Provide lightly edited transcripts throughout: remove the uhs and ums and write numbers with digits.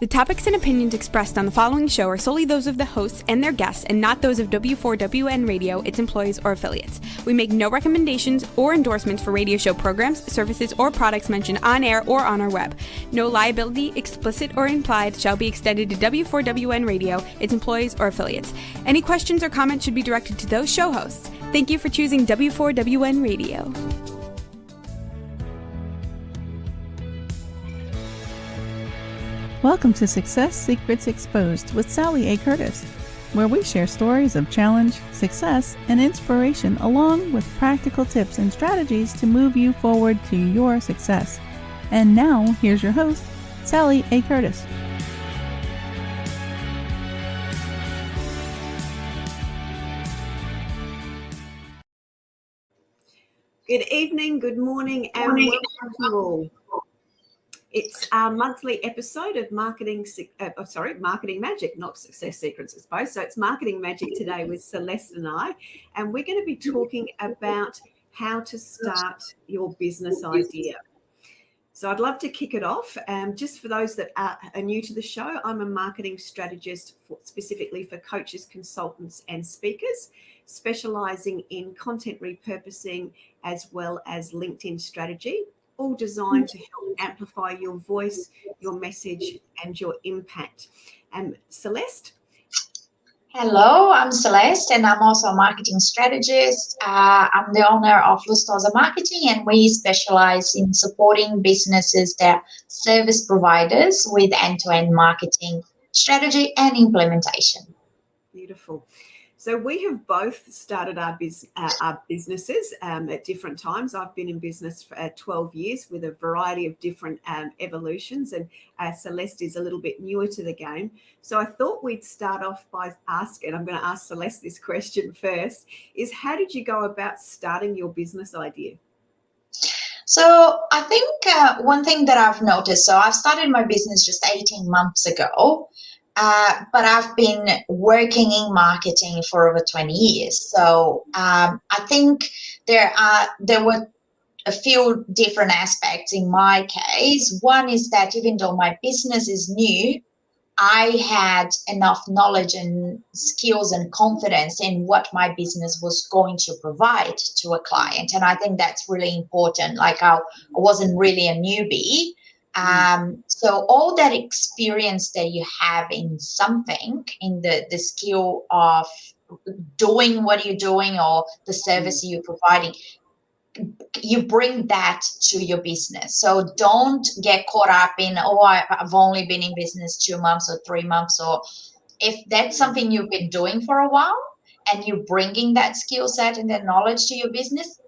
The topics and opinions expressed on the following show are solely those of the hosts and their guests and not those of W4WN Radio, its employees, or affiliates. We make no recommendations or endorsements for radio show programs, services, or products mentioned on air or on our web. No liability, explicit or implied, shall be extended to W4WN Radio, its employees, or affiliates. Any questions or comments should be directed to those show hosts. Thank you for choosing W4WN Radio. Welcome to Success Secrets Exposed with Sally A. Curtis, where we share stories of challenge, success, and inspiration along with practical tips and strategies to move you forward to your success. And now, here's your host, Sally A. Curtis. Good evening, good morning, and welcome to all. It's our monthly episode of Marketing Magic, not Success Secrets, I suppose. So it's Marketing Magic today with Celeste and I, and we're going to be talking about how to start your business idea. So I'd love to kick it off. Just for those that are new to the show, I'm a marketing strategist specifically for coaches, consultants, and speakers, specializing in content repurposing as well as LinkedIn strategy, all designed to help amplify your voice, your message, and your impact. Celeste? Hello, I'm Celeste, and I'm also a marketing strategist. I'm the owner of Lustosa Marketing, and we specialize in supporting businesses that service providers with end-to-end marketing strategy and implementation. Beautiful. So we have both started our businesses at different times. I've been in business for 12 years with a variety of different evolutions, and Celeste is a little bit newer to the game. So I thought we'd start off by asking, I'm going to ask Celeste this question first, is how did you go about starting your business idea? So I think one thing that I've noticed, so I've started my business just 18 months ago. But I've been working in marketing for over 20 years. So I think there were a few different aspects in my case. One is that even though my business is new, I had enough knowledge and skills and confidence in what my business was going to provide to a client. And I think that's really important. Like I wasn't really a newbie. So all that experience that you have in something, in the skill of doing what you're doing or the service you're providing, you bring that to your business. So don't get caught up in, I've only been in business 2 months or 3 months. Or if that's something you've been doing for a while and you're bringing that skill set and that knowledge to your business,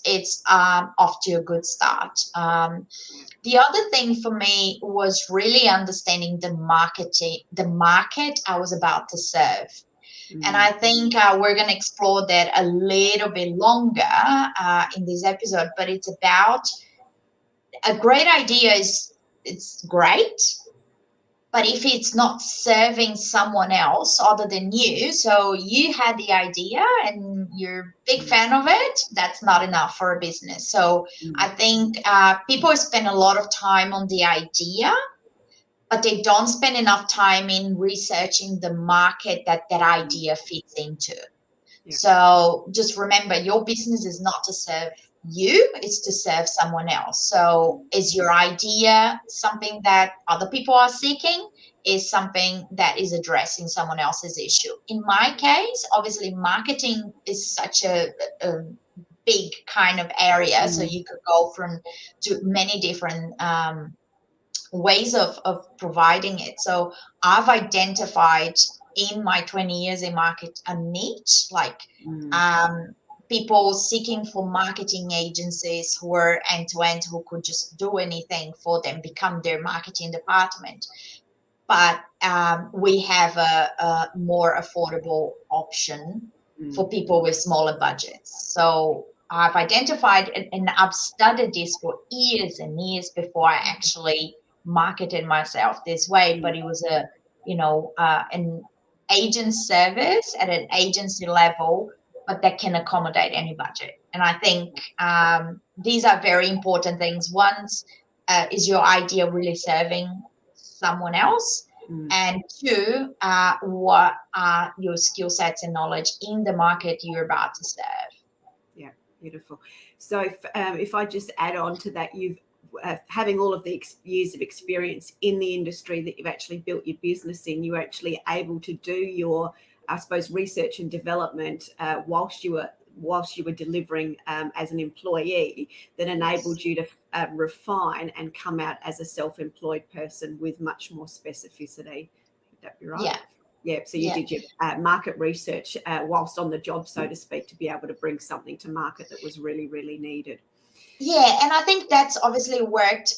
it's off to a good start. The other thing for me was really understanding the market I was about to serve. And I think we're going to explore that a little bit longer in this episode, but it's about a great idea it's great, but if it's not serving someone else other than you, so you had the idea and you're a big fan of it, that's not enough for a business. So I think people spend a lot of time on the idea, but they don't spend enough time in researching the market that idea fits into. Yeah. So just remember, your business is not to serve you, it's to serve someone else. So is your idea something that other people are seeking? Is something that is addressing someone else's issue? In my case, obviously marketing is such a big kind of area. So you could go to many different ways of providing it. So I've identified in my 20 years in market a niche, like people seeking for marketing agencies who are end-to-end, who could just do anything for them, become their marketing department. But we have a more affordable option for people with smaller budgets. So I've identified and I've studied this for years and years before I actually marketed myself this way. But it was an agent service at an agency level, but that can accommodate any budget. And I think these are very important things. One, is your idea really serving someone else? And two, what are your skill sets and knowledge in the market you're about to serve? Yeah, beautiful. So if I just add on to that, you've having all of the years of experience in the industry that you've actually built your business in, you're actually able to do your, I suppose, research and development whilst you were delivering as an employee, that enabled you to refine and come out as a self-employed person with much more specificity. Would that be right? Yeah. Yeah, so you did your market research whilst on the job, so to speak, to be able to bring something to market that was really, really needed. Yeah, and I think that's obviously worked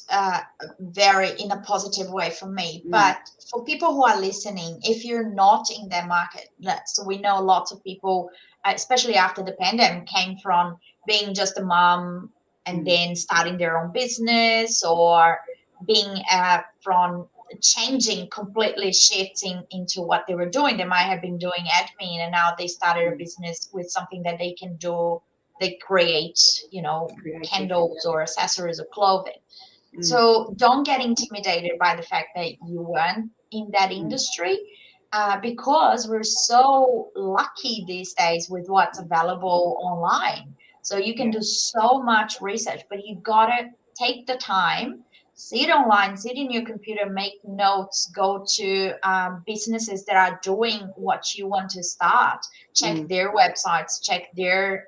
very in a positive way for me. But for people who are listening, if you're not in their market, so we know lots of people, especially after the pandemic, came from being just a mom and then starting their own business, or being from changing, completely shifting into what they were doing. They might have been doing admin and now they started a business with something that they can do. They create, candles or accessories or clothing. So don't get intimidated by the fact that you weren't in that industry, because we're so lucky these days with what's available online. So you can do so much research, but you gotta take the time, sit online, sit in your computer, make notes, go to businesses that are doing what you want to start, check their websites, check their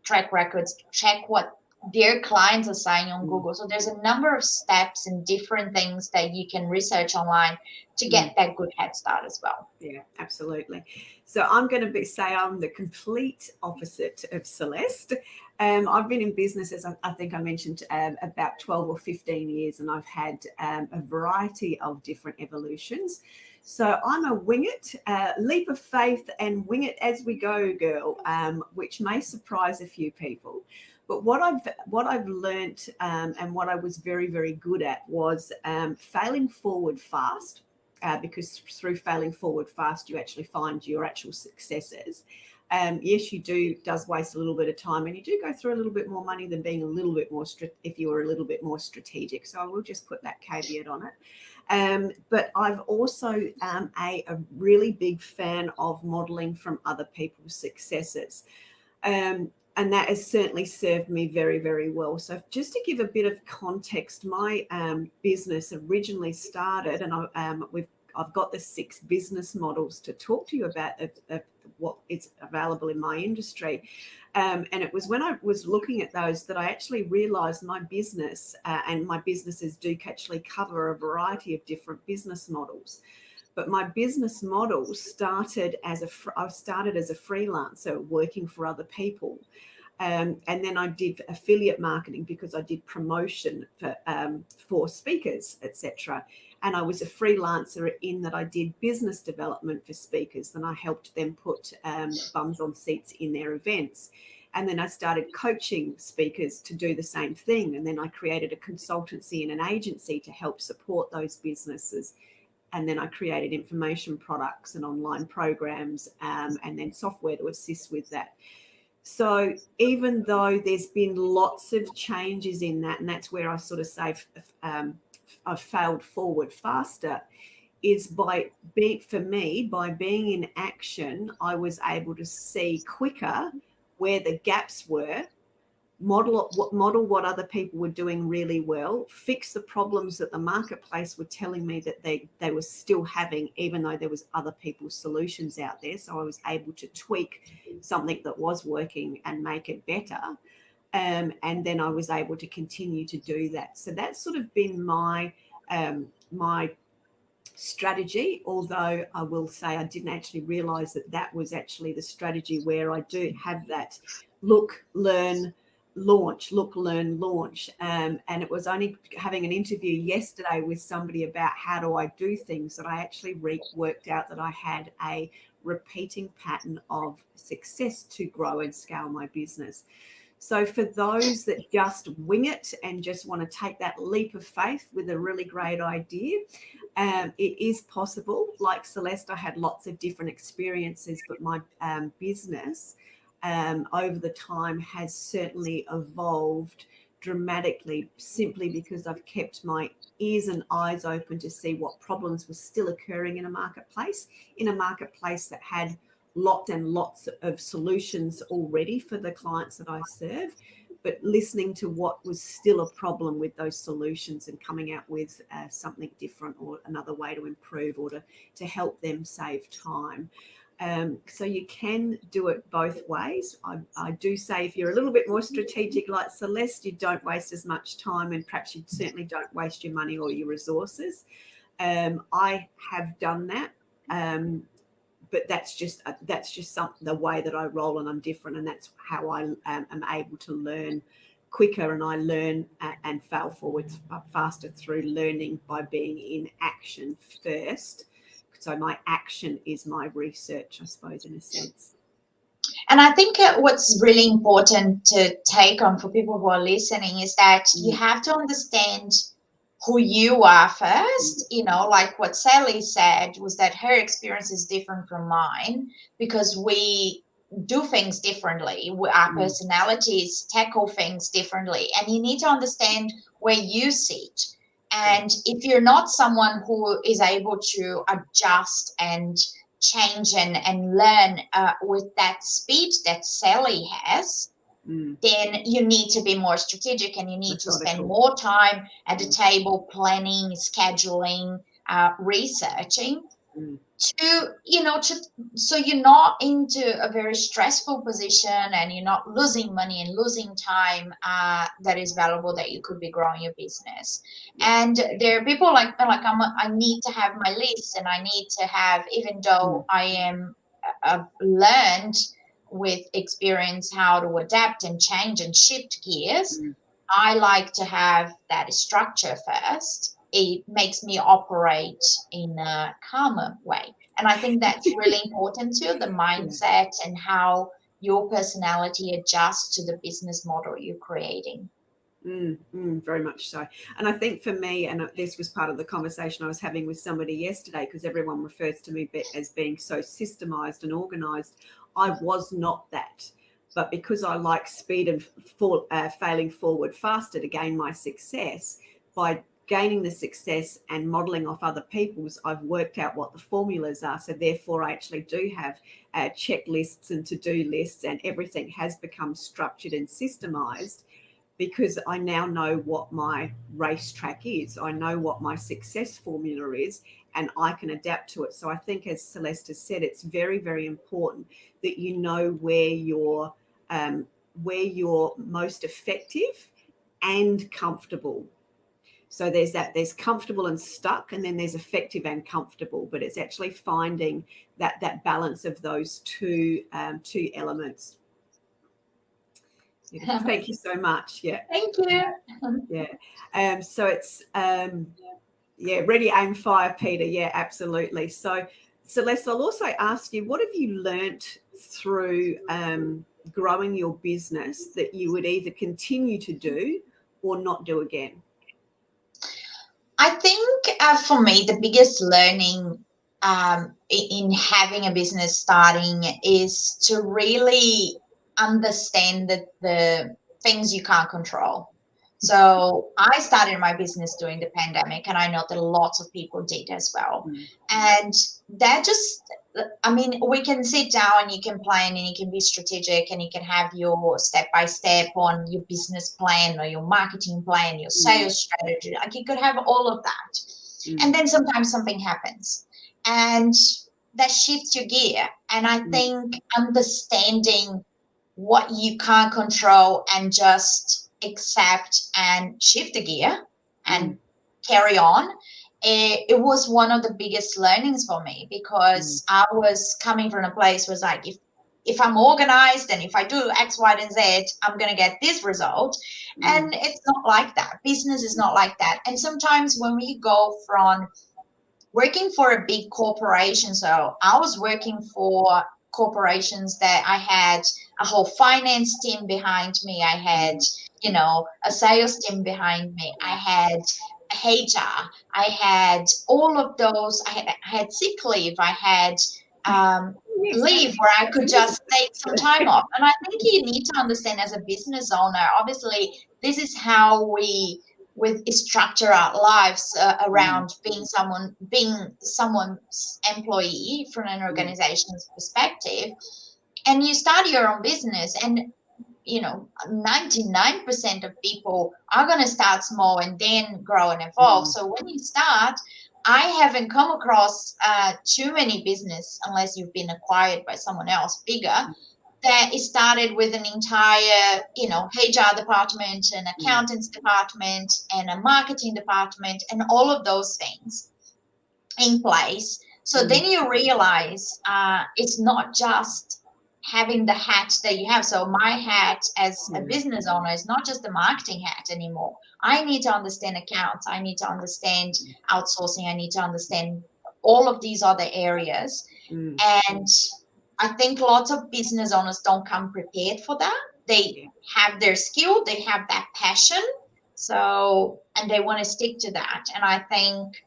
track records, check what their clients are saying on Google. So there's a number of steps and different things that you can research online to get that good head start as well. Yeah, absolutely. So I'm going to say I'm the complete opposite of Celeste. I've been in business, as I think I mentioned, about 12 or 15 years, and I've had a variety of different evolutions. So I'm a wing it, leap of faith and wing it as we go girl, which may surprise a few people. But what I've learnt and what I was very, very good at was failing forward fast, because through failing forward fast, you actually find your actual successes. Yes, does waste a little bit of time, and you do go through a little bit more money than being a little bit more if you were a little bit more strategic. So I will just put that caveat on it. But I've also a really big fan of modeling from other people's successes. And that has certainly served me very, very well. So just to give a bit of context, my business originally started, and I've got the 6 business models to talk to you about what is available in my industry. And it was when I was looking at those that I actually realised my business and my businesses do actually cover a variety of different business models. But my business model started as I started as a freelancer working for other people. And then I did affiliate marketing because I did promotion for speakers, etc. And I was a freelancer in that I did business development for speakers. Then I helped them put bums on seats in their events. And then I started coaching speakers to do the same thing. And then I created a consultancy and an agency to help support those businesses. And then I created information products and online programs and then software to assist with that. So even though there's been lots of changes in that, and that's where I sort of say I've failed forward faster, is by being in action, I was able to see quicker where the gaps were, model what other people were doing really well, fix the problems that the marketplace were telling me that they were still having, even though there was other people's solutions out there. So I was able to tweak something that was working and make it better. And then I was able to continue to do that. So that's sort of been my strategy, although I will say I didn't actually realize that was actually the strategy where I do have that look, learn, launch, look, learn, launch. And it was only having an interview yesterday with somebody about how do I do things that I actually worked out that I had a repeating pattern of success to grow and scale my business. So for those that just wing it and just want to take that leap of faith with a really great idea, it is possible. Like Celeste, I had lots of different experiences, but my business over the time has certainly evolved dramatically simply because I've kept my ears and eyes open to see what problems were still occurring in a marketplace that had lots and lots of solutions already for the clients that I serve, but listening to what was still a problem with those solutions and coming out with something different or another way to improve or to help them save time. So you can do it both ways. I do say if you're a little bit more strategic like Celeste, you don't waste as much time, and perhaps you certainly don't waste your money or your resources. I have done that, but that's just the way that I roll, and I'm different, and that's how I am able to learn quicker, and I learn and fail forwards faster through learning by being in action first. So my action is my research, I suppose, in a sense. And I think what's really important to take on for people who are listening is that you have to understand who you are first. You know, like what Sally said was that her experience is different from mine because we do things differently. Our personalities tackle things differently, and you need to understand where you sit. And if you're not someone who is able to adjust and change and learn with that speed that Sally has, then you need to be more strategic, and you need to spend more time at the table planning, scheduling, researching so you're not into a very stressful position and you're not losing money and losing time that is valuable, that you could be growing your business. And there are people like I need to have my list, and I need to have, even though I am learned with experience how to adapt and change and shift gears, I like to have that structure first. It makes me operate in a calmer way. And I think that's really important too, the mindset and how your personality adjusts to the business model you're creating. Very much so. And I think for me, and this was part of the conversation I was having with somebody yesterday, because everyone refers to me as being so systemized and organized. I was not that. But because I like speed and failing forward faster to gain my success, by gaining the success and modeling off other people's, I've worked out what the formulas are. So therefore, I actually do have checklists and to-do lists, and everything has become structured and systemized because I now know what my racetrack is. I know what my success formula is, and I can adapt to it. So I think, as Celeste has said, it's very, very important that you know where you're most effective and comfortable. So there's comfortable and stuck, and then there's effective and comfortable, but it's actually finding that balance of those two elements. Yeah. Thank you so much. Yeah. Thank you. Yeah. So it's ready, aim, fire, Peter. Yeah, absolutely. So Celeste, I'll also ask you, what have you learnt through growing your business that you would either continue to do or not do again? I think for me, the biggest learning in having a business starting is to really understand the things you can't control. So I started my business during the pandemic, and I know that lots of people did as well. And that just, I mean, we can sit down and you can plan and you can be strategic and you can have your step-by-step on your business plan or your marketing plan, your sales strategy. Like, you could have all of that. And then sometimes something happens and that shifts your gear. And I think understanding what you can't control and just accept and shift the gear and carry on, it was one of the biggest learnings for me, because I was coming from a place where it's like, if I'm organized and if I do X, Y, and Z, I'm going to get this result. And it's not like that. Business is not like that. And sometimes when we go from working for a big corporation, so I was working for corporations that I had a whole finance team behind me. I had, a sales team behind me. I had HR. I had all of those. I had sick leave. I had leave, where I could just take some time off. And I think you need to understand, as a business owner, obviously this is how we structure our lives around being someone's employee from an organization's perspective. And you start your own business, and 99% of people are going to start small and then grow and evolve. So when you start, I haven't come across too many business, unless you've been acquired by someone else bigger, that is started with an entire, HR department, an accountants department, and a marketing department, and all of those things in place. So then you realize it's not just having the hat that you have. So my hat as a business owner is not just the marketing hat anymore. I need to understand accounts. I need to understand outsourcing. I need to understand all of these other areas. And I think lots of business owners don't come prepared for that. They have their skill, they have that passion, and they want to stick to that. And I think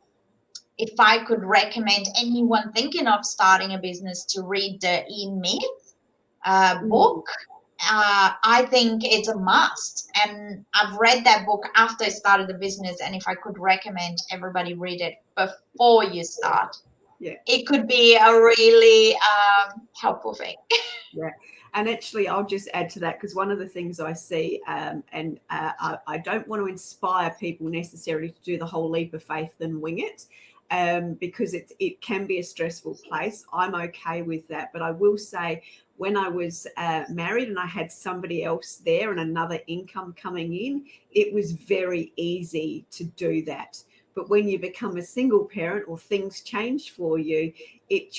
if I could recommend anyone thinking of starting a business to read the E-Myth book, I think it's a must. And I've read that book after I started the business, and if I could recommend everybody read it before you start, it could be a really helpful thing. And actually, I'll just add to that, because one of the things I see, and I don't want to inspire people necessarily to do the whole leap of faith and wing it, because it can be a stressful place. I'm okay with that. But I will say, when I was married and I had somebody else there and another income coming in, it was very easy to do that. But when you become a single parent, or things change for you, it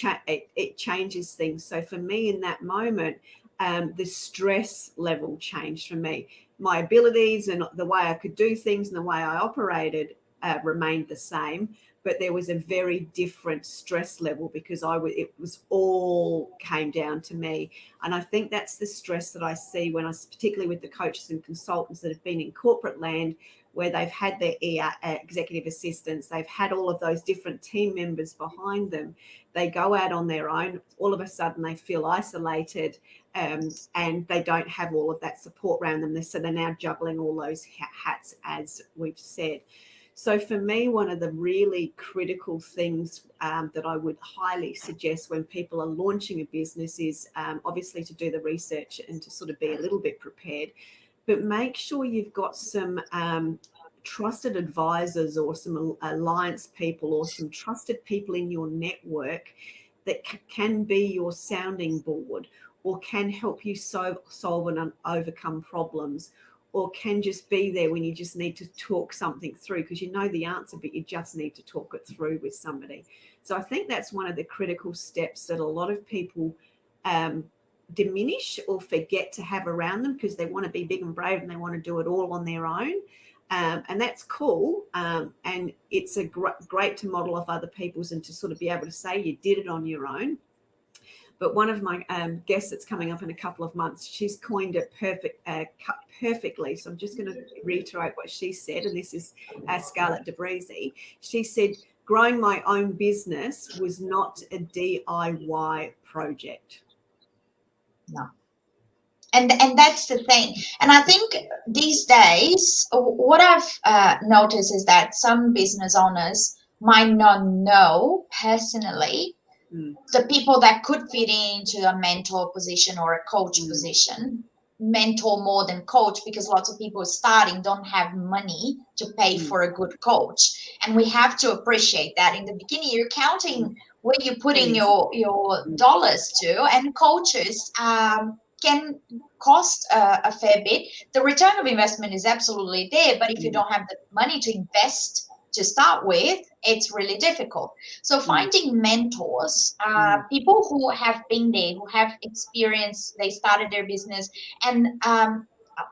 changes things. So for me in that moment, the stress level changed for me. My abilities and the way I could do things and the way I operated remained the same, but there was a very different stress level, because it was all came down to me. And I think that's the stress that I see particularly with the coaches and consultants that have been in corporate land, where they've had their executive assistants, they've had all of those different team members behind them. They go out on their own. All of a sudden, they feel isolated, and they don't have all of that support around them. So they're now juggling all those hats, as we've said. So for me, one of the really critical things that I would highly suggest when people are launching a business is obviously to do the research and to sort of be a little bit prepared. But make sure you've got some trusted advisors, or some alliance people, or some trusted people in your network that can be your sounding board, or can help you solve and overcome problems, or can just be there when you just need to talk something through, because you know the answer, but you just need to talk it through with somebody. So I think that's one of the critical steps that a lot of people diminish or forget to have around them, because they want to be big and brave and they want to do it all on their own. And that's cool. And it's great to model off other people's and to sort of be able to say you did it on your own. But one of my guests that's coming up in a couple of months, she's coined it perfectly. So I'm just going to reiterate what she said. And this is Scarlett DeBreezy. She said, growing my own business was not a DIY project. No. And that's the thing. And I think these days, what I've noticed is that some business owners might not know personally the people that could fit into a mentor position or a coach position. Mentor more than coach, because lots of people starting don't have money to pay for a good coach. And we have to appreciate that. In the beginning, you're counting where you're putting your dollars to, and coaches can cost a fair bit. The return of investment is absolutely there, but if you don't have the money to invest to start with, it's really difficult. So finding mentors, people who have been there, who have experience, they started their business. And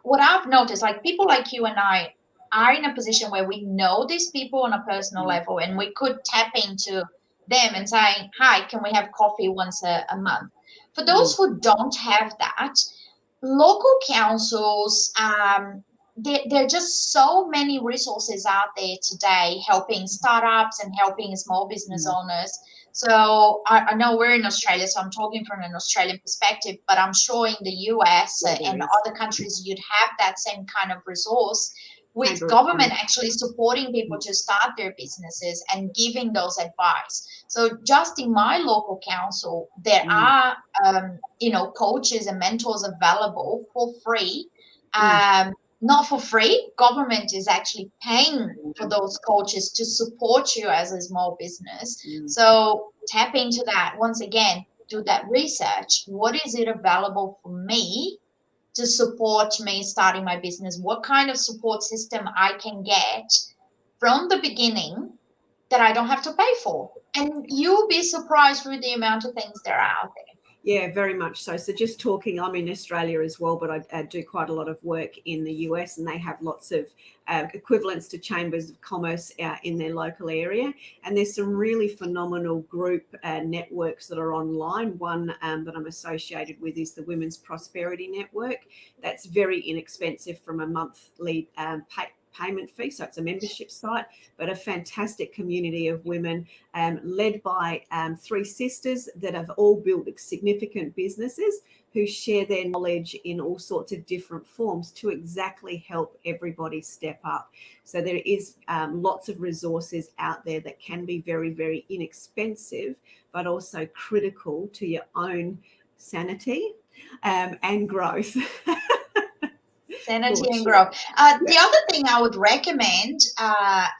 what I've noticed, like people like you and I are in a position where we know these people on a personal level, and we could tap into them and say, hi, can we have coffee once a month? For those who don't have that, local councils, there are just so many resources out there today helping startups and helping small business owners. So I know we're in Australia, so I'm talking from an Australian perspective, but I'm sure in the US and other countries, you'd have that same kind of resource with government actually supporting people to start their businesses and giving those advice. So just in my local council, there are, coaches and mentors available for free. Not for free. Government is actually paying for those coaches to support you as a small business. So tap into that. Once again, do that research. What is it available for me to support me starting my business? What kind of support system I can get from the beginning that I don't have to pay for? And you'll be surprised with the amount of things that are out there. Yeah, very much so. So just talking, I'm in Australia as well, but I do quite a lot of work in the US, and they have lots of equivalents to chambers of commerce in their local area. And there's some really phenomenal group networks that are online. One that I'm associated with is the Women's Prosperity Network. That's very inexpensive from a monthly payment fee, so it's a membership site, but a fantastic community of women led by three sisters that have all built significant businesses who share their knowledge in all sorts of different forms to exactly help everybody step up. So there is lots of resources out there that can be very, very inexpensive, but also critical to your own sanity and growth. Sanity and growth. The other thing I would recommend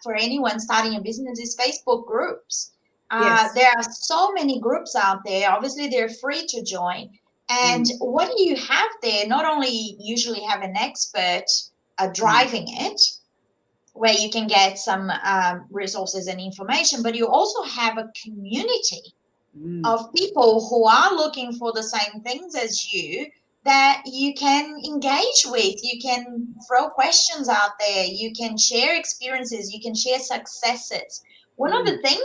for anyone starting a business is Facebook groups. There are so many groups out there. Obviously, they're free to join. And what do you have there? Not only usually have an expert driving it, where you can get some resources and information, but you also have a community of people who are looking for the same things as you, that you can engage with. You can throw questions out there. You can share experiences. You can share successes. One of the things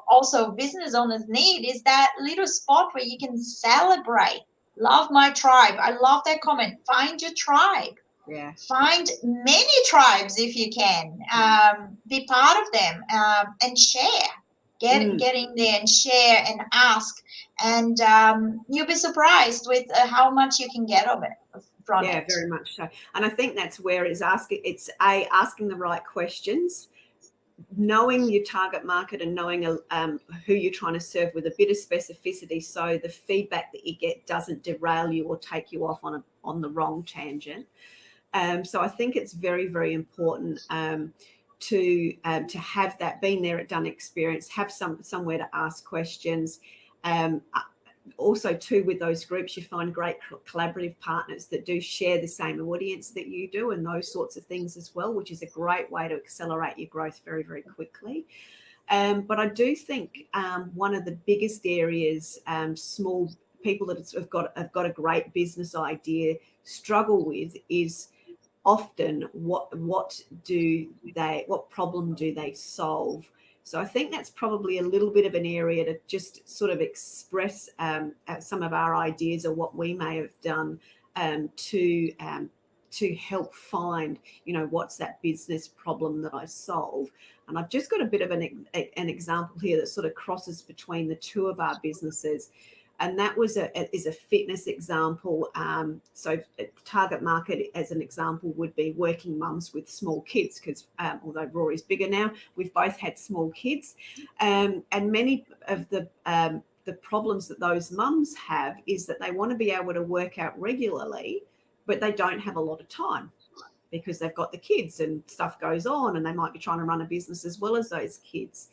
also business owners need is that little spot where you can celebrate. Love my tribe. I love that comment. Find your tribe. Yeah. Find many tribes if you can. Be part of them and share. Get in there and share and ask. And you'll be surprised with how much you can get of it from it. Yeah, very much so. And I think that's where it's asking the right questions, knowing your target market and knowing who you're trying to serve with a bit of specificity, so the feedback that you get doesn't derail you or take you off on the wrong tangent. So I think it's very, very important to have that been there, done experience, have somewhere to ask questions. Also too, with those groups, you find great collaborative partners that do share the same audience that you do and those sorts of things as well, which is a great way to accelerate your growth very, very quickly. But I do think one of the biggest areas small people that have got a great business idea struggle with is often what problem do they solve. So I think that's probably a little bit of an area to just sort of express some of our ideas or what we may have done to help find, what's that business problem that I solve. And I've just got a bit of an example here that sort of crosses between the two of our businesses. And that is a fitness example. So target market, as an example, would be working mums with small kids, because although Rory's bigger now, we've both had small kids. And many of the problems that those mums have is that they want to be able to work out regularly, but they don't have a lot of time because they've got the kids and stuff goes on, and they might be trying to run a business as well as those kids.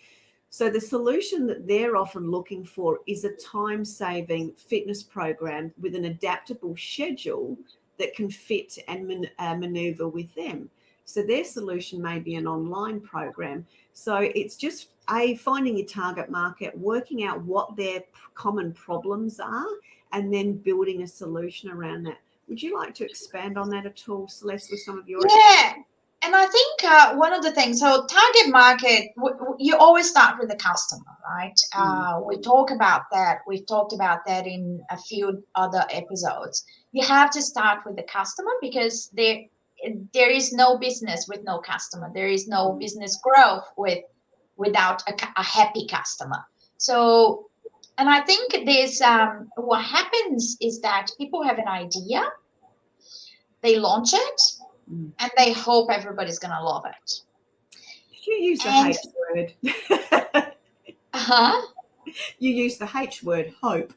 So the solution that they're often looking for is a time-saving fitness program with an adaptable schedule that can fit and maneuver with them. So their solution may be an online program. So it's just finding your target market, working out what their common problems are, and then building a solution around that. Would you like to expand on that at all, Celeste, with some of your experience? And I think one of the things, so target market, you always start with the customer, right? We talk about that. We've talked about that in a few other episodes. You have to start with the customer, because there is no business with no customer. There is no business growth without a happy customer. So, and I think there's what happens is that people have an idea, they launch it, and they hope everybody's going to love it. Did you use the And H word? You use the H word, hope.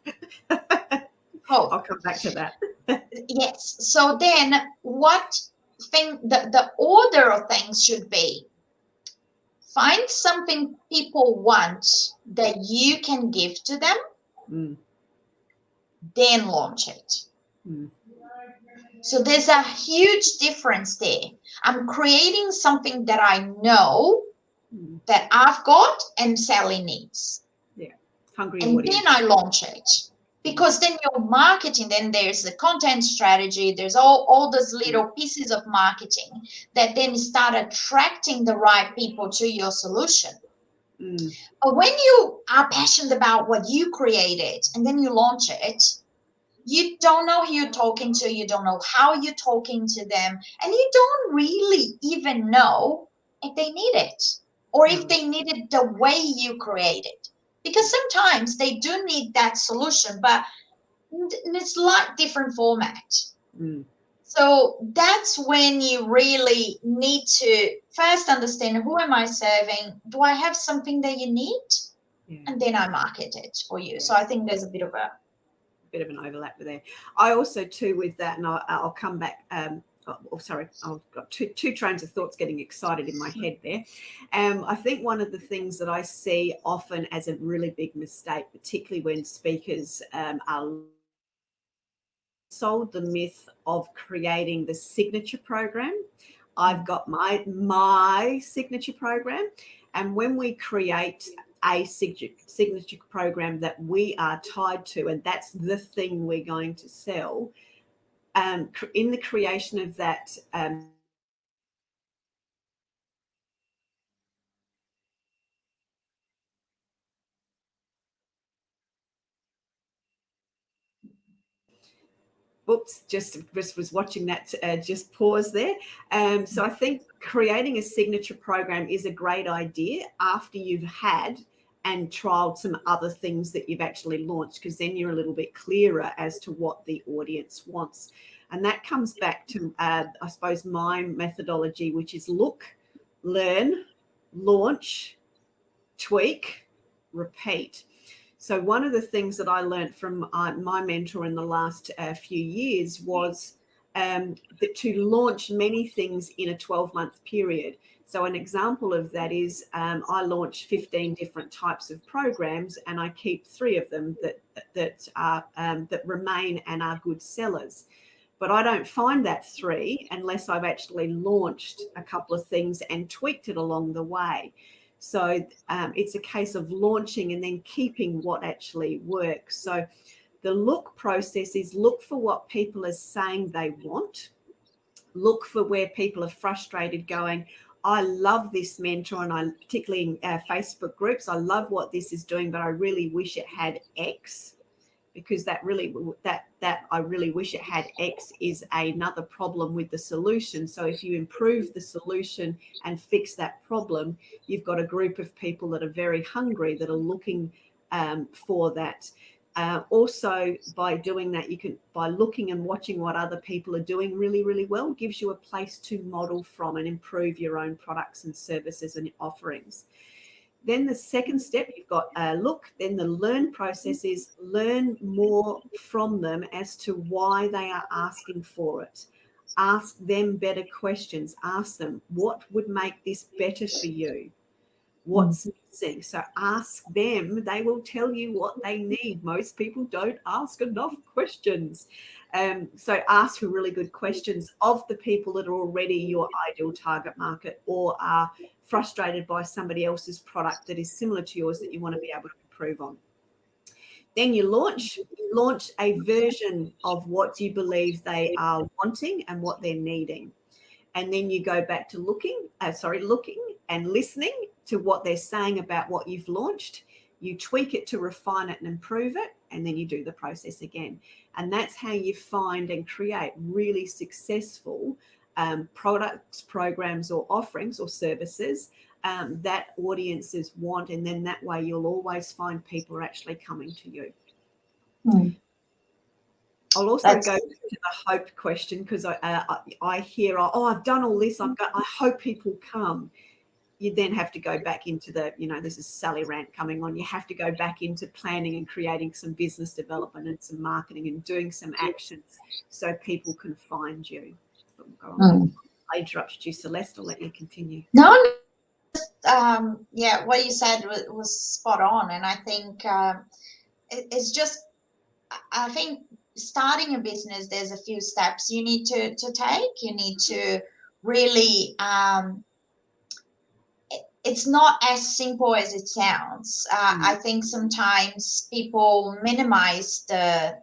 hope. I'll come back to that. Yes. So then the order of things should be: find something people want that you can give to them, then launch it. So there's a huge difference there. I'm creating something that I know that I've got and Sally needs. Yeah, hungry and audience. Then I launch it. Because then your marketing, then there's the content strategy, there's all those little pieces of marketing that then start attracting the right people to your solution. But when you are passionate about what you created and then you launch it, you don't know who you're talking to, you don't know how you're talking to them, and you don't really even know if they need it or if they need it the way you create it. Because sometimes they do need that solution, but it's like different format. So that's when you really need to first understand, who am I serving? Do I have something that you need? And then I market it for you. So I think there's a bit of an overlap there. I also too with that, and I'll come back. Sorry, I've got two trains of thoughts getting excited in my head there. I think one of the things that I see often as a really big mistake, particularly when speakers are sold the myth of creating the signature program. I've got my signature program, and when we create a signature program that we are tied to, and that's the thing we're going to sell, in the creation of that oops, just was watching that, just pause there. So I think creating a signature program is a great idea after you've had and trialed some other things that you've actually launched, because then you're a little bit clearer as to what the audience wants. And that comes back to, I suppose, my methodology, which is look, learn, launch, tweak, repeat. So one of the things that I learned from my mentor in the last few years was that to launch many things in a 12-month period. So an example of that is I launched 15 different types of programs, and I keep 3 of them that remain and are good sellers. But I don't find that 3 unless I've actually launched a couple of things and tweaked it along the way. So it's a case of launching and then keeping what actually works. So the look process is look for what people are saying they want. Look for where people are frustrated going, I love this mentor, and I particularly in Facebook groups, I love what this is doing, but I really wish it had X. Because that I really wish it had X is another problem with the solution. So if you improve the solution and fix that problem, you've got a group of people that are very hungry, that are looking for that. Also, by doing that, by looking and watching what other people are doing really, really well, gives you a place to model from and improve your own products and services and offerings. Then the second step, you've got look, then the learn process is learn more from them as to why they are asking for it. Ask them better questions. Ask them, what would make this better for you? What's missing? So ask them. They will tell you what they need. Most people don't ask enough questions. So ask for really good questions of the people that are already your ideal target market or are frustrated by somebody else's product that is similar to yours that you want to be able to improve on. Then you launch a version of what you believe they are wanting and what they're needing. And then you go back to looking and listening to what they're saying about what you've launched. You tweak it to refine it and improve it, and then you do the process again. And that's how you find and create really successful products, programs, or offerings or services that audiences want, and then that way you'll always find people are actually coming to you. I'll also go to the hope question, because I hear, I've done all this, I hope people come. You then have to go back into this is Sally Rant coming on, you have to go back into planning and creating some business development and some marketing and doing some actions so people can find you. I interrupted you, Celeste. I'll let you continue. No, what you said was spot on. And I think it's just, I think starting a business, there's a few steps you need to take. You need to really, it's not as simple as it sounds. I think sometimes people minimize the,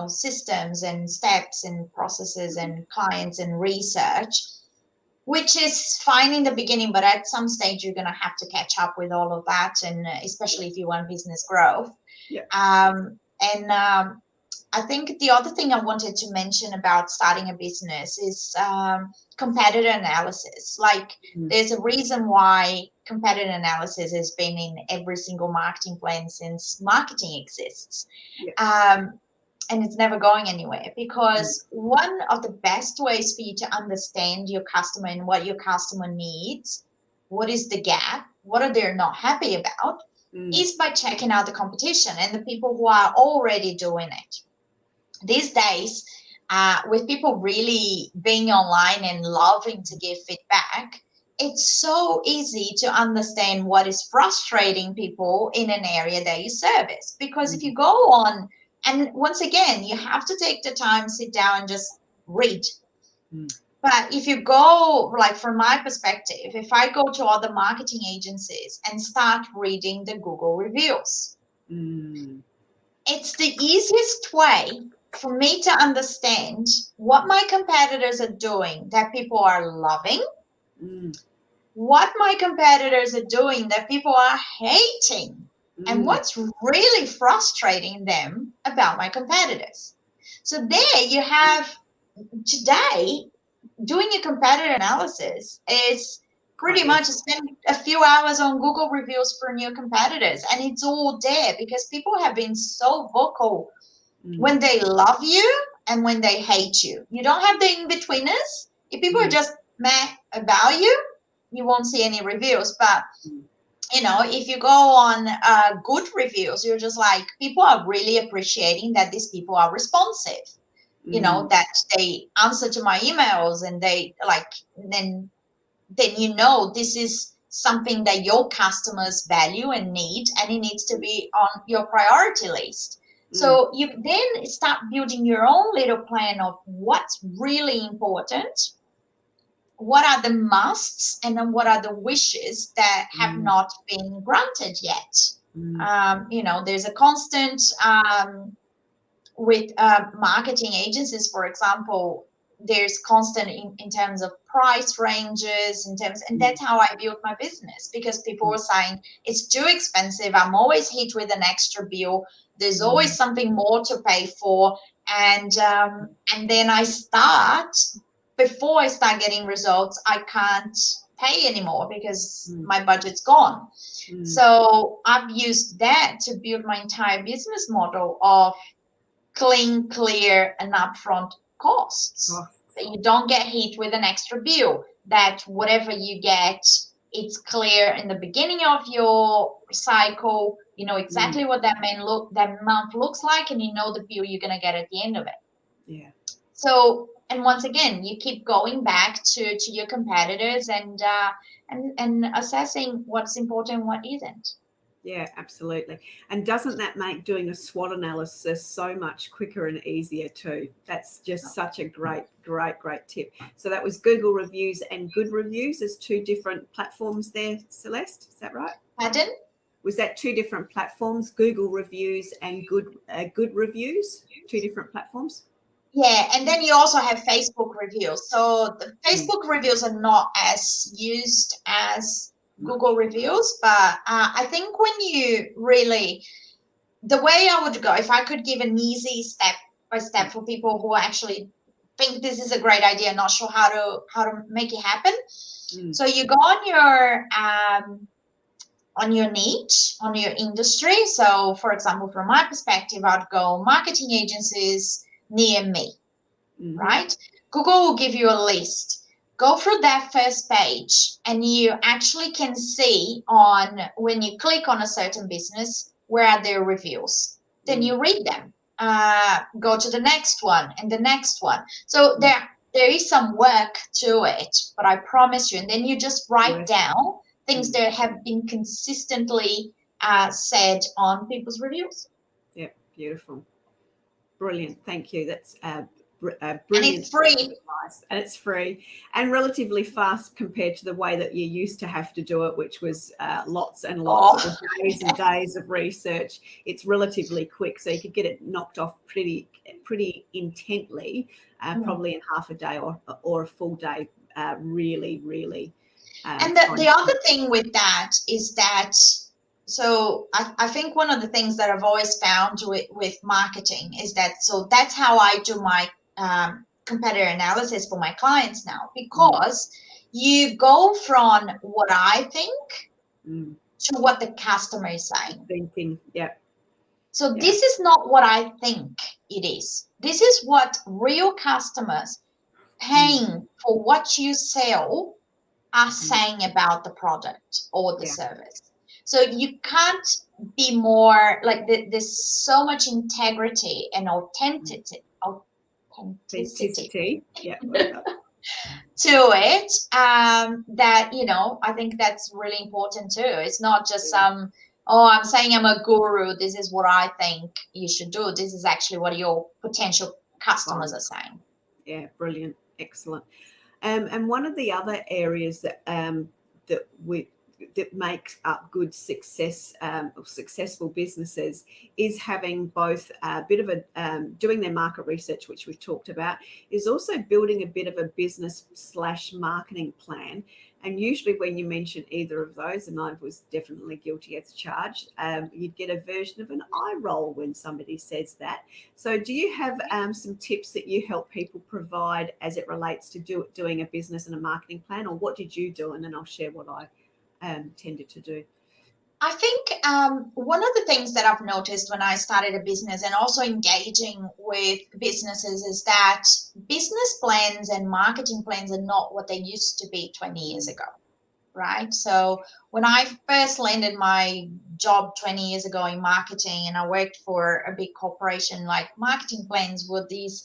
systems and steps and processes and clients and research, which is fine in the beginning, but at some stage you're going to have to catch up with all of that, and especially if you want business growth. I think the other thing I wanted to mention about starting a business is competitor analysis. Like, there's a reason why competitor analysis has been in every single marketing plan since marketing exists. And it's never going anywhere, because one of the best ways for you to understand your customer and what your customer needs, what is the gap, what are they not happy about, is by checking out the competition and the people who are already doing it. These days, with people really being online and loving to give feedback, it's so easy to understand what is frustrating people in an area that you service. Because if you go on, and once again, you have to take the time, sit down and just read. But if you go, like from my perspective, if I go to other marketing agencies and start reading the Google reviews, it's the easiest way for me to understand what my competitors are doing that people are loving, what my competitors are doing that people are hating, and what's really frustrating them about my competitors. So there you have, today, doing a competitor analysis is pretty much spend a few hours on Google reviews for new competitors, and it's all there because people have been so vocal when they love you and when they hate you. You don't have the in-betweeners. If people are just meh about you, you won't see any reviews. But if you go on good reviews, you're just like, people are really appreciating that these people are responsive, that they answer to my emails, and they then this is something that your customers value and need, and it needs to be on your priority list. So you then start building your own little plan of what's really important, what are the musts, and then what are the wishes that have not been granted yet. There's a constant with marketing agencies, for example, there's constant in terms of price ranges, and that's how I built my business, because people were saying it's too expensive. I'm always hit with an extra bill. There's always something more to pay for. And then before I start getting results, I can't pay anymore because my budget's gone. So I've used that to build my entire business model of clean, clear, and upfront costs. That you don't get hit with an extra bill, that whatever you get, it's clear in the beginning of your cycle. You know exactly what that month looks like, and you know the bill you're going to get at the end of it. So, and once again, you keep going back to your competitors and assessing what's important and what isn't. Yeah, absolutely. And doesn't that make doing a SWOT analysis so much quicker and easier too? That's just such a great tip. So that was Google reviews and good reviews as two different platforms there, Celeste. Is that right? Pardon? Was that two different platforms, Google reviews and good reviews, two different platforms? Yeah, and then you also have Facebook reviews. So the Facebook reviews are not as used as Google reviews, but I think when you really, the way I would go, if I could give an easy step by step for people who actually think this is a great idea, not sure how to make it happen. Mm. So you go on your niche, on your industry. So for example, from my perspective, I'd go marketing agencies near me, right? Google will give you a list. Go through that first page and you actually can see when you click on a certain business, where are their reviews. Then you read them. Go to the next one and the next one. So there is some work to it, but I promise you. And then you just write down things that have been consistently said on people's reviews. Yeah, beautiful. Brilliant. Thank you. That's brilliant. And it's free. Advice. And it's free and relatively fast compared to the way that you used to have to do it, which was lots and lots of days and days of research. It's relatively quick, so you could get it knocked off pretty intently, probably in half a day or a full day. Really. And the other thing with that is that, so I think one of the things that I've always found with marketing is that, so that's how I do my competitor analysis for my clients now, because you go from what I think to what the customer is saying. Thinking, yeah. So this is not what I think it is. This is what real customers paying for what you sell are saying about the product or the service. So you can't be more like there's so much integrity and authenticity Yeah. to it that, you know, I think that's really important too. It's not just I'm saying I'm a guru, this is what I think you should do. This is actually what your potential customers are saying. Yeah, brilliant. Excellent. And one of the other areas that that makes up good success or successful businesses is having both a bit of a doing their market research, which we've talked about, is also building a bit of a business/marketing plan. And usually when you mention either of those, and I was definitely guilty as charged, you'd get a version of an eye roll when somebody says that. So do you have some tips that you help people provide as it relates to doing a business and a marketing plan, or what did you do? And then I'll share what I tended to do. I think one of the things that I've noticed when I started a business and also engaging with businesses is that business plans and marketing plans are not what they used to be 20 years ago, right? So when I first landed my job 20 years ago in marketing and I worked for a big corporation, like marketing plans were these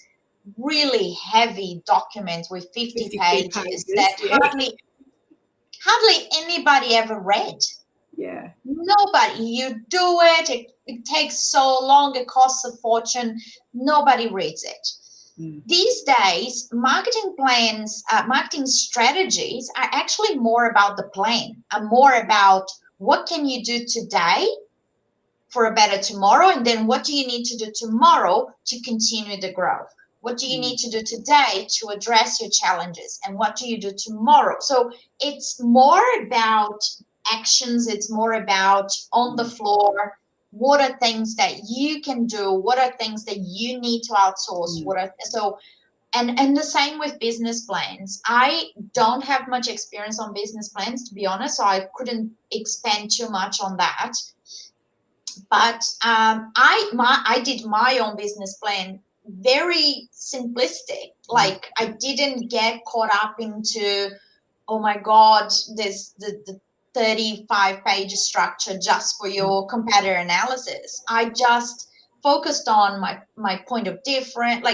really heavy documents with 50 pages that hardly anybody ever read. Yeah. Nobody. You do it. It takes so long. It costs a fortune. Nobody reads it. These days, marketing plans, marketing strategies are actually more about the plan, are more about what can you do today for a better tomorrow, and then what do you need to do tomorrow to continue the growth? What do you need to do today to address your challenges, and what do you do tomorrow? So it's more about actions. It's more about on the floor. What are things that you can do? What are things that you need to outsource? And the same with business plans. I don't have much experience on business plans, to be honest, so I couldn't expand too much on that. But I did my own business plan very simplistic. Like I didn't get caught up into, oh my God, there's the 35-page structure just for your competitor analysis. I just focused on my point of difference,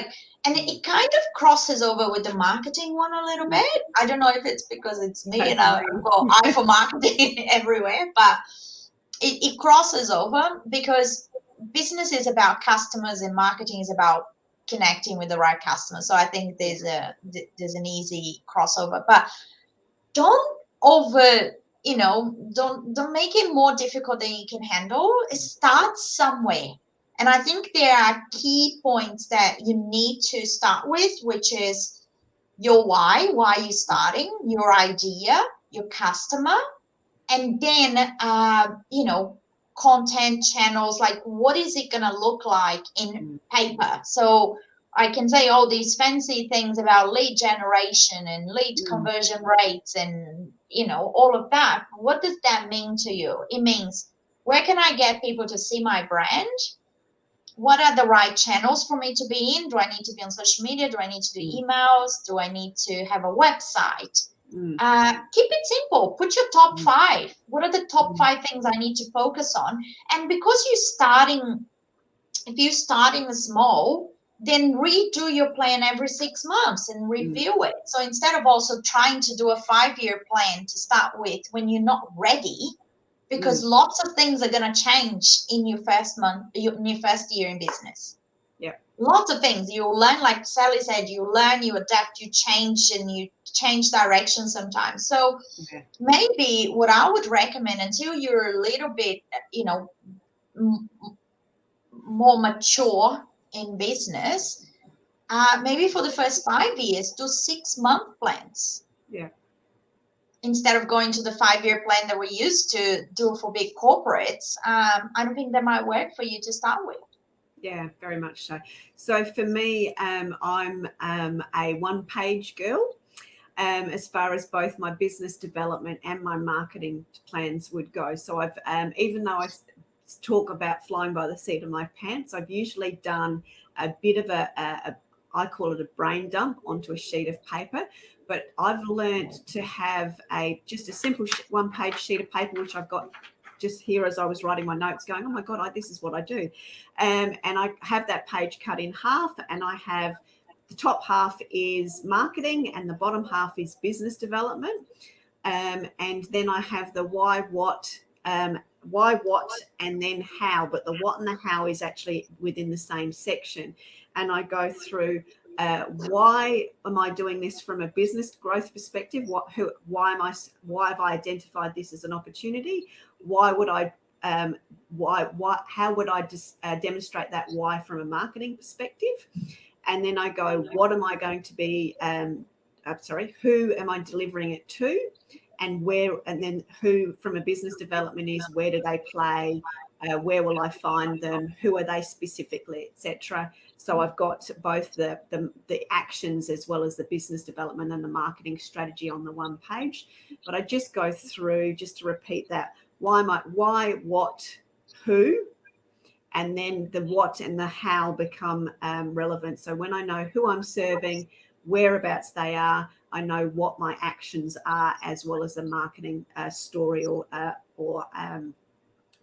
and it kind of crosses over with the marketing one a little bit. I don't know if it's because it's me and I've got eye for marketing everywhere, but it crosses over because business is about customers and marketing is about connecting with the right customer. So I think there's an easy crossover, but don't make it more difficult than you can handle. It starts somewhere. And I think there are key points that you need to start with, which is your why are you starting, your idea, your customer, and then, content channels, like what is it going to look like in paper? So I can say all these fancy things about lead generation and lead conversion rates and, all of that. What does that mean to you? It means, where can I get people to see my brand? What are the right channels for me to be in? Do I need to be on social media? Do I need to do emails? Do I need to have a website? Keep it simple. Put your top 5. What are the top 5 things I need to focus on? And because if you're starting small, then redo your plan every 6 months and review it. So instead of also trying to do a 5-year plan to start with when you're not ready, because lots of things are going to change in your first year in business. Yeah. Lots of things. You'll learn, like Sally said, you learn, you adapt, you change, and you change direction sometimes. So maybe what I would recommend, until you're a little bit, more mature in business, maybe for the first 5 years, do 6-month plans. Yeah. Instead of going to the 5-year plan that we used to do for big corporates. I don't think that might work for you to start with. Yeah, very much so. So for me, I'm a one-page girl. As far as both my business development and my marketing plans would go. So I've, even though I talk about flying by the seat of my pants, I've usually done a bit of I call it a brain dump onto a sheet of paper, but I've learned to have just a simple one-page sheet of paper, which I've got just here as I was writing my notes going, oh my God, this is what I do. And I have that page cut in half, and I have the top half is marketing and the bottom half is business development. And then I have the why, what, and then how, but the what and the how is actually within the same section. And I go through why am I doing this from a business growth perspective? Why have I identified this as an opportunity? Why would I how would I demonstrate that why from a marketing perspective? And then I go, what am I going to be, who am I delivering it to? And where, and then who from a business development is, where do they play? Where will I find them? Who are they specifically, etc. So I've got both the actions as well as the business development and the marketing strategy on the one page. But I just go through just to repeat that. Why, what, who, and then the what and the how become relevant. So when I know who I'm serving, whereabouts they are, I know what my actions are, as well as the marketing story or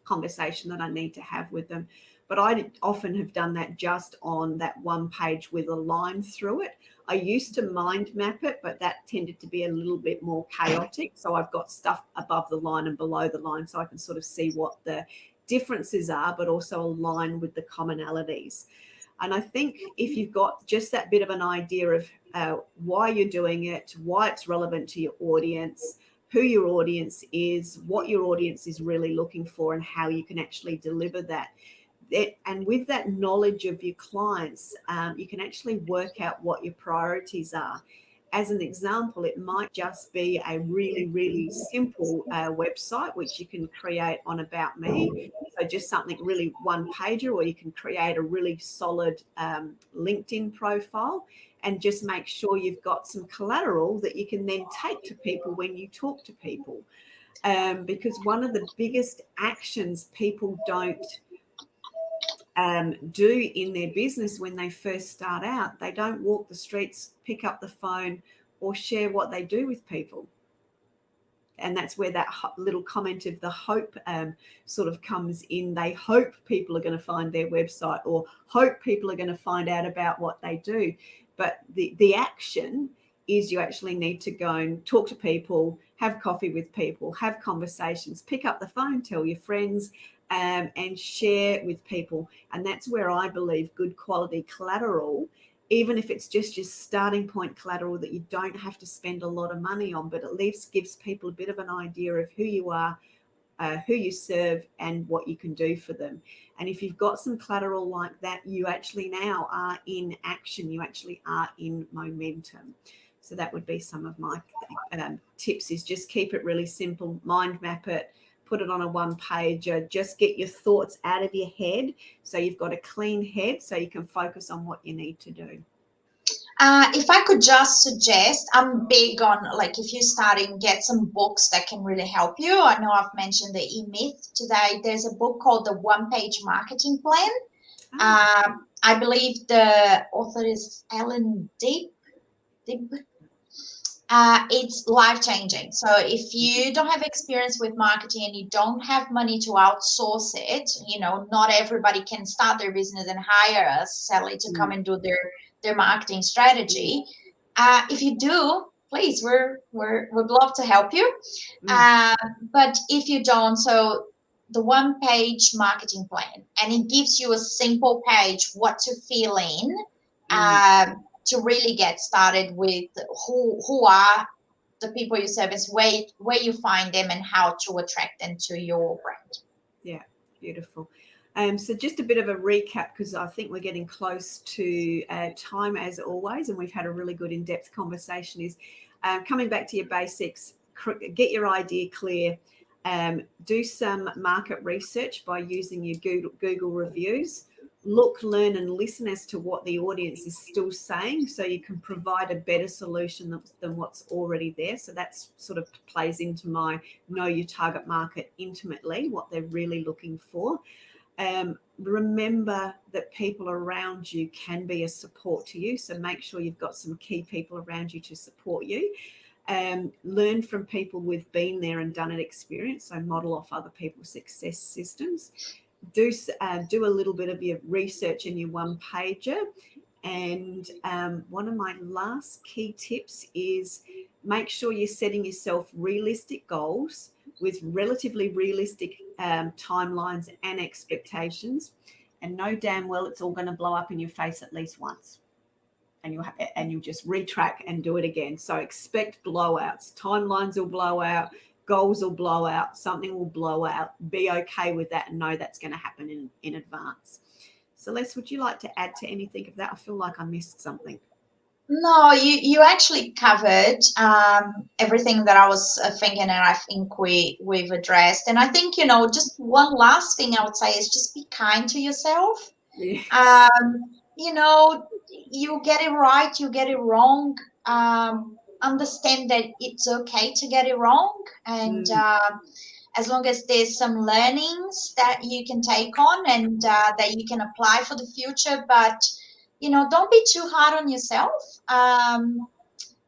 conversation that I need to have with them. But I often have done that just on that one page with a line through it. I used to mind map it, but that tended to be a little bit more chaotic. So I've got stuff above the line and below the line, so I can sort of see what the differences are, but also align with the commonalities. And I think if you've got just that bit of an idea of why you're doing it, why it's relevant to your audience, who your audience is, what your audience is really looking for, and how you can actually deliver that. And with that knowledge of your clients, you can actually work out what your priorities are. As an example, it might just be a really, really simple website, which you can create on About Me. So just something really one pager, or you can create a really solid LinkedIn profile and just make sure you've got some collateral that you can then take to people when you talk to people. Because one of the biggest actions people don't do in their business when they first start out, they don't walk the streets, pick up the phone, or share what they do with people. And that's where that little comment of the hope sort of comes in. They hope people are going to find their website, or hope people are going to find out about what they do. But the action is you actually need to go and talk to people, have coffee with people, have conversations, pick up the phone, tell your friends, and share with people. And that's where I believe good quality collateral, even if it's just your starting point collateral that you don't have to spend a lot of money on, but at least gives people a bit of an idea of who you are, who you serve, and what you can do for them. And if you've got some collateral like that, you actually now are in action. You actually are in momentum. So that would be some of my tips, is just keep it really simple, mind map it, put it on a one pager. Just get your thoughts out of your head so you've got a clean head so you can focus on what you need to do. If I could just suggest, I'm big on, like, if you're starting, get some books that can really help you. I know I've mentioned the E-Myth today. There's a book called The One-Page Marketing Plan. I believe the author is Ellen Deep. It's life-changing. So if you don't have experience with marketing and you don't have money to outsource it, you know, not everybody can start their business and hire us, Sally, to come and do their marketing strategy. If you do, please, we'd love to help you. But if you don't, so the one-page marketing plan, and it gives you a simple page what to fill in to really get started with who are the people you service, where you find them, and how to attract them to your brand. Yeah, beautiful. So just a bit of a recap, because I think we're getting close to time as always, and we've had a really good in-depth conversation, is coming back to your basics, get your idea clear, do some market research by using your Google reviews, look, learn and listen as to what the audience is still saying so you can provide a better solution than what's already there. So that's sort of plays into my know your target market intimately, what they're really looking for. Remember that people around you can be a support to you. So make sure you've got some key people around you to support you. Learn from people with been there and done it experience. So model off other people's success systems. Do a little bit of your research in your one pager. And one of my last key tips is make sure you're setting yourself realistic goals with relatively realistic timelines and expectations, and know damn well it's all going to blow up in your face at least once, and you'll just retrack and do it again. So expect blowouts. Timelines will blow out, goals will blow out, something will blow out. Be okay with that and know that's going to happen in advance. Celeste, would you like to add to anything of that? I feel like I missed something. No, you actually covered everything that I was thinking, and I think we've addressed. And I think, just one last thing I would say is just be kind to yourself. Yeah. You get it right, you get it wrong. Understand that it's okay to get it wrong, and as long as there's some learnings that you can take on and that you can apply for the future, but don't be too hard on yourself, and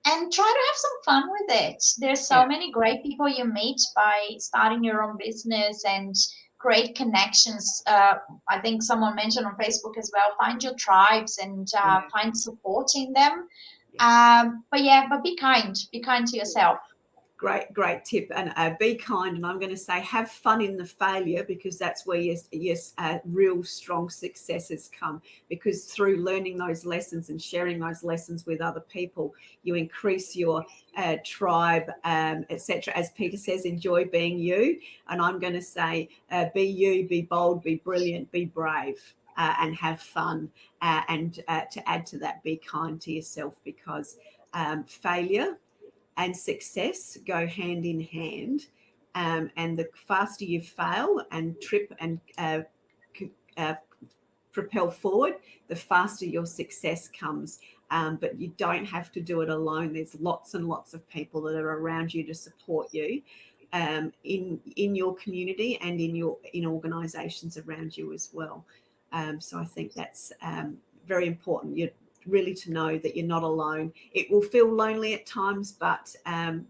try to have some fun with it. There's so many great people you meet by starting your own business and create connections. I think someone mentioned on Facebook as well, find your tribes and find support in them. But be kind to yourself. Great tip. And be kind. And I'm going to say have fun in the failure, because that's where your real strong successes come. Because through learning those lessons and sharing those lessons with other people, you increase your tribe, etc. As Peter says, enjoy being you. And I'm going to say be you, be bold, be brilliant, be brave. And have fun, and to add to that, be kind to yourself, because failure and success go hand in hand, and the faster you fail and trip and propel forward, the faster your success comes. But you don't have to do it alone. There's lots and lots of people that are around you to support you in your community and in organisations around you as well. So I think that's very important. You really to know that you're not alone. It will feel lonely at times, but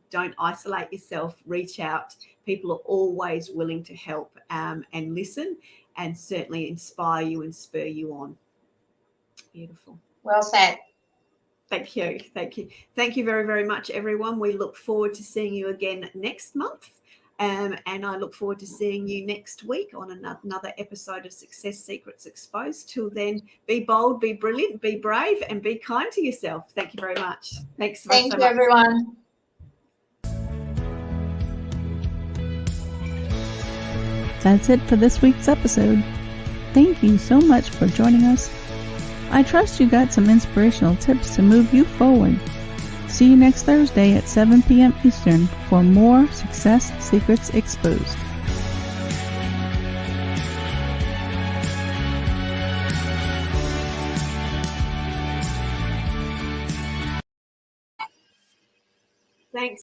don't isolate yourself. Reach out. People are always willing to help and listen, and certainly inspire you and spur you on. Beautiful. Well said. Thank you. Thank you very, very much, everyone. We look forward to seeing you again next month. And I look forward to seeing you next week on another episode of Success Secrets Exposed. Till then, be bold, be brilliant, be brave, and be kind to yourself. Thank you very much. Thank you, everyone. That's it for this week's episode. Thank you so much for joining us. I trust you got some inspirational tips to move you forward. See you next Thursday at 7 p.m. Eastern for more Success Secrets Exposed.